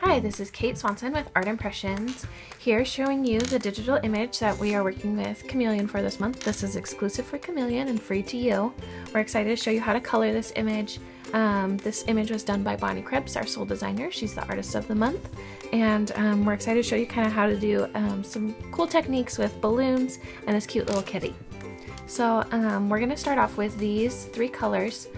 Hi, this is Kate Swanson with Art Impressions, here showing you the digital image that we are working with Chameleon for this month. This is exclusive for Chameleon and free to you. We're excited to show you how to color this image. This image was done by Bonnie Krebs, our sole designer. She's the artist of the month. And we're excited to show you kind of how to do some cool techniques with balloons and this cute little kitty. So we're going to start off with these three colors.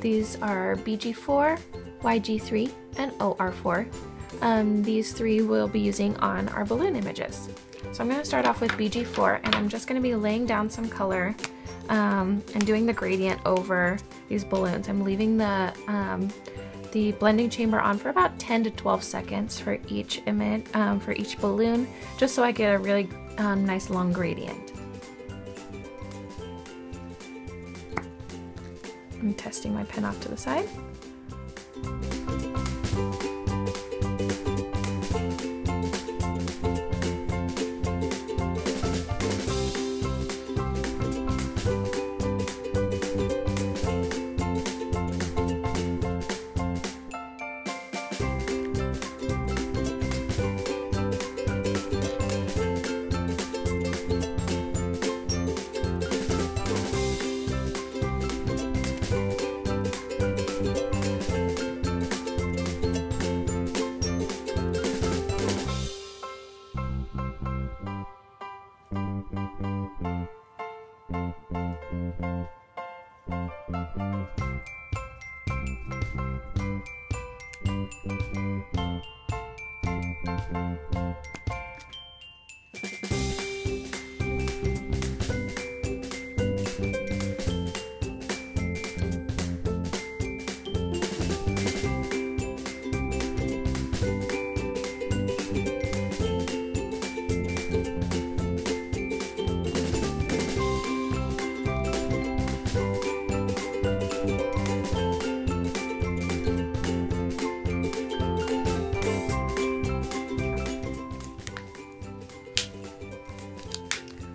These are BG4, YG3, and OR4. These three we'll be using on our balloon images. So I'm going to start off with BG4, and I'm just going to be laying down some color and doing the gradient over these balloons. I'm leaving the blending chamber on for about 10 to 12 seconds for each image, for each balloon, just so I get a really nice long gradient. I'm testing my pen off to the side.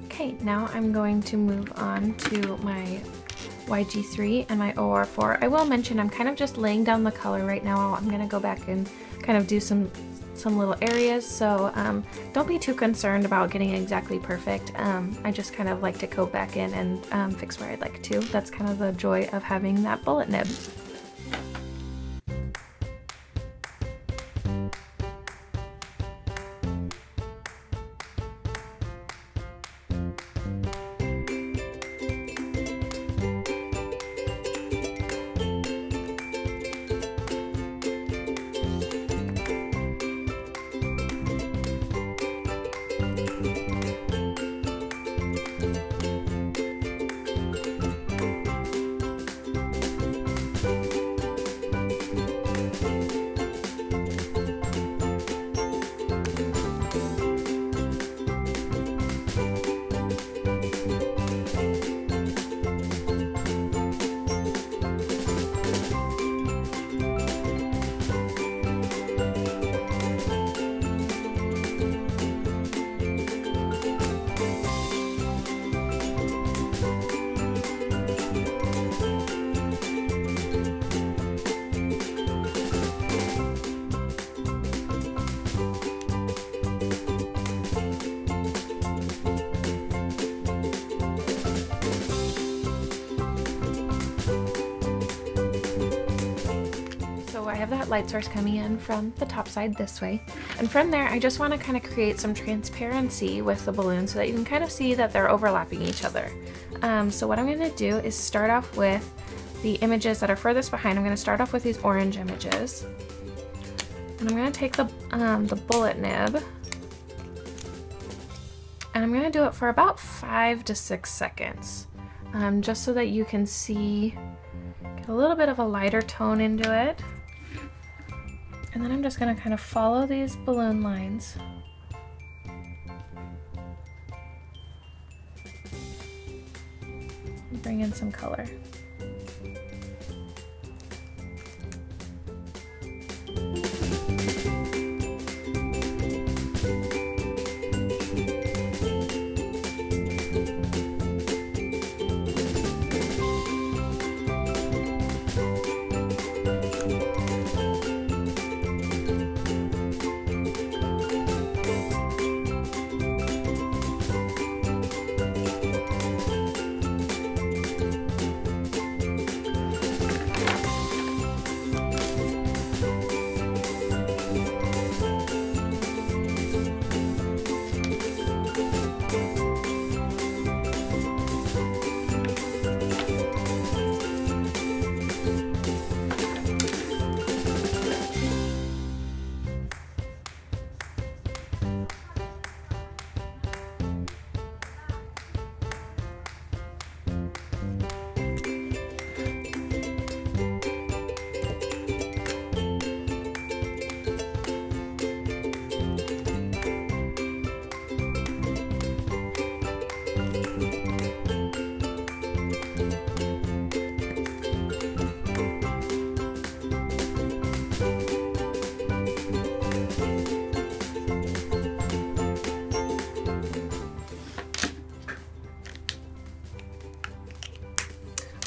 Okay, now I'm going to move on to my YG3 and my OR4. I will mention I'm kind of just laying down the color right now. I'm going to go back and kind of do some little areas, so don't be too concerned about getting exactly perfect. I just kind of like to go back in and fix where I'd like to. That's kind of the joy of having that bullet nib. I have that light source coming in from the top side this way, and from there I just want to kind of create some transparency with the balloon so that you can kind of see that they're overlapping each other. So what I'm going to do is start off with the images that are furthest behind. I'm going to start off with these orange images, and I'm going to take the bullet nib, and I'm going to do it for about 5 to 6 seconds, just so that you can see, get a little bit of a lighter tone into it. And then I'm just going to kind of follow these balloon lines. And bring in some color.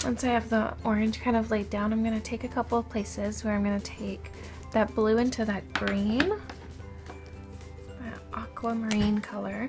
Once I have the orange kind of laid down, I'm going to take a couple of places where I'm going to take that blue into that green, that aquamarine color.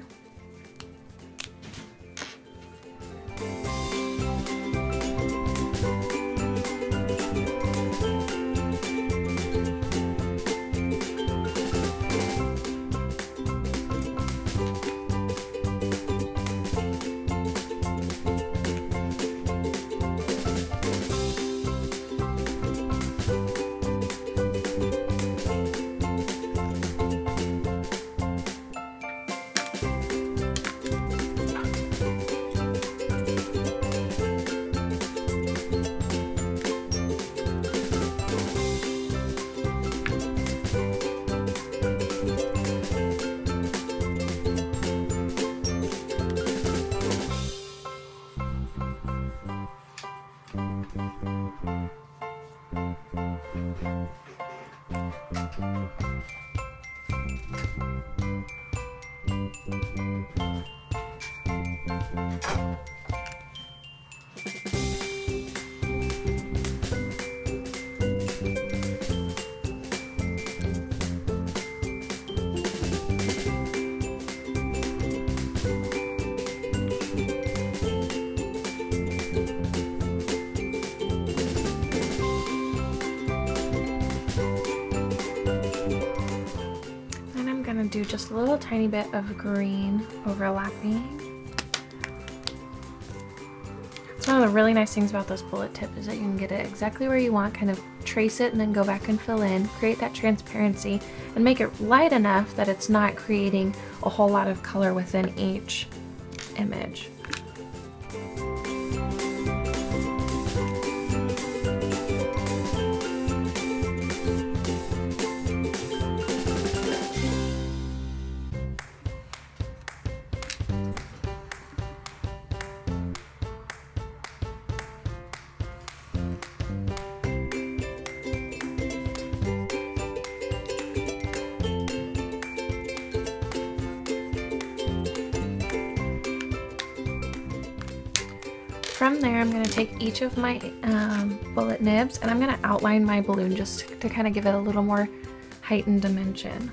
Do just a little tiny bit of green overlapping. It's one of the really nice things about this bullet tip is that you can get it exactly where you want, kind of trace it and then go back and fill in, create that transparency, and make it light enough that it's not creating a whole lot of color within each image. From there, I'm going to take each of my bullet nibs and I'm going to outline my balloon just to kind of give it a little more heightened dimension.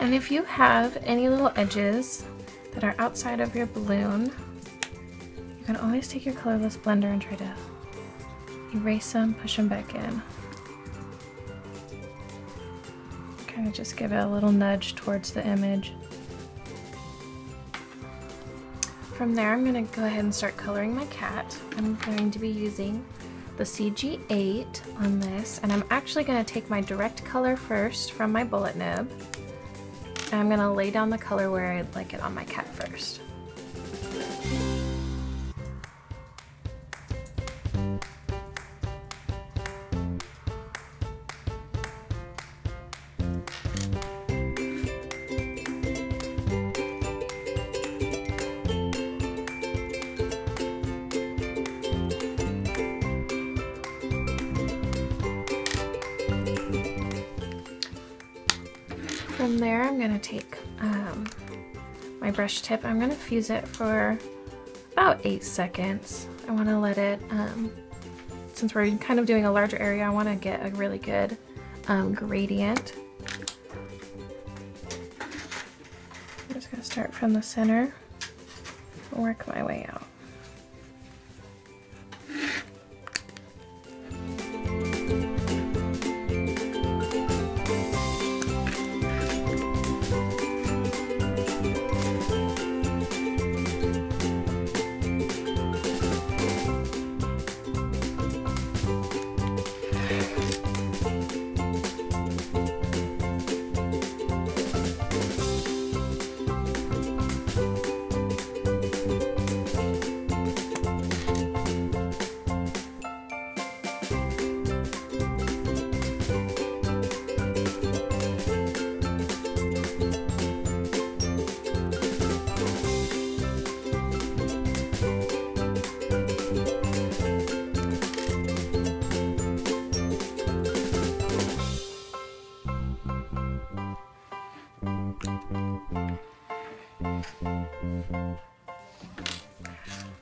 And if you have any little edges that are outside of your balloon, you can always take your colorless blender and try to erase them, push them back in. Kind of just give it a little nudge towards the image. From there, I'm going to go ahead and start coloring my cat. I'm going to be using the CG8 on this, and I'm actually going to take my direct color first from my bullet nib. And I'm going to lay down the color where I'd like it on my cat first. From there, I'm gonna take my brush tip. I'm gonna fuse it for about 8 seconds. I wanna let it, since we're kind of doing a larger area, I wanna get a really good gradient. I'm just gonna start from the center and work my way out.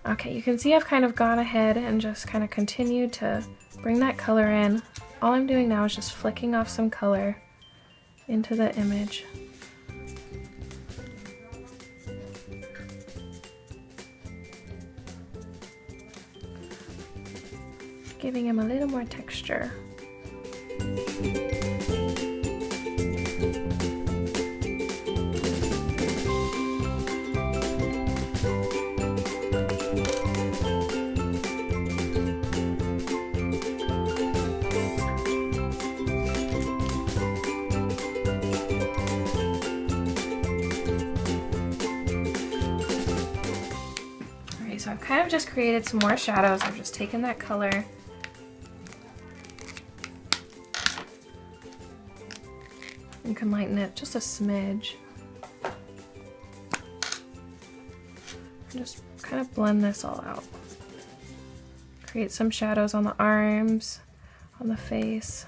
Okay, you can see I've kind of gone ahead and just kind of continued to bring that color in. All I'm doing now is just flicking off some color into the image. Giving him a little more texture. So I've kind of just created some more shadows. I've just taken that color and can lighten it just a smidge. And just kind of blend this all out. Create some shadows on the arms, on the face.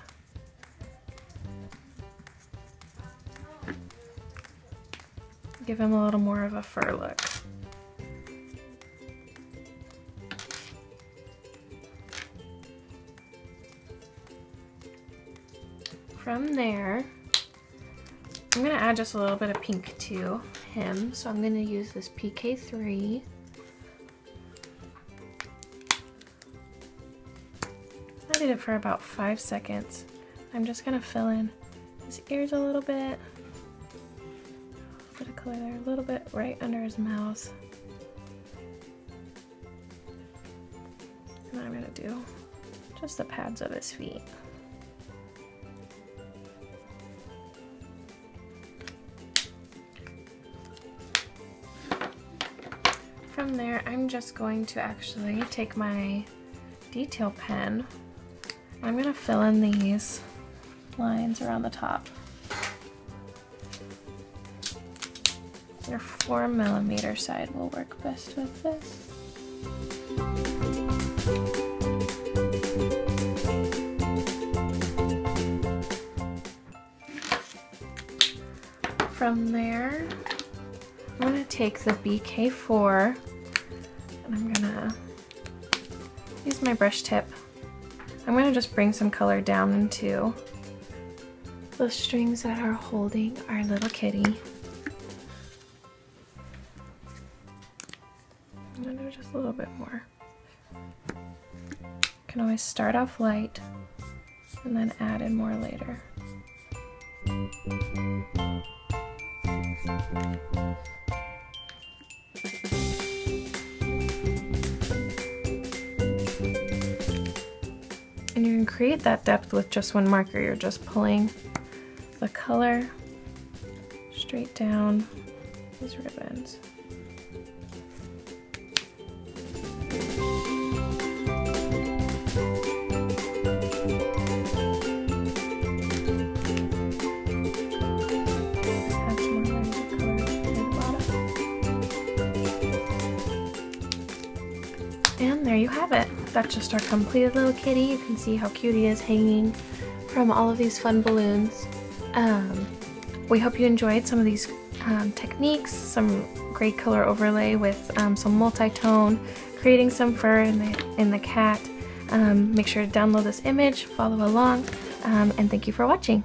Give him a little more of a fur look. From there, I'm going to add just a little bit of pink to him, so I'm going to use this PK3. I did it for about 5 seconds. I'm just going to fill in his ears a little bit. A bit of color there, a little bit right under his mouth. And I'm going to do just the pads of his feet. From there, I'm just going to actually take my detail pen. I'm going to fill in these lines around the top. Your 4mm side will work best with this. From there, I'm going to take the BK4 and I'm going to use my brush tip. I'm going to just bring some color down into the strings that are holding our little kitty. I'm going to do just a little bit more. You can always start off light and then add in more later. And you can create that depth with just one marker. You're just pulling the color straight down these ribbons. And there you have it. That's just our completed little kitty. You can see how cute he is hanging from all of these fun balloons. We hope you enjoyed some of these techniques, some great color overlay with some multi-tone, creating some fur in the cat. Make sure to download this image, follow along, and thank you for watching.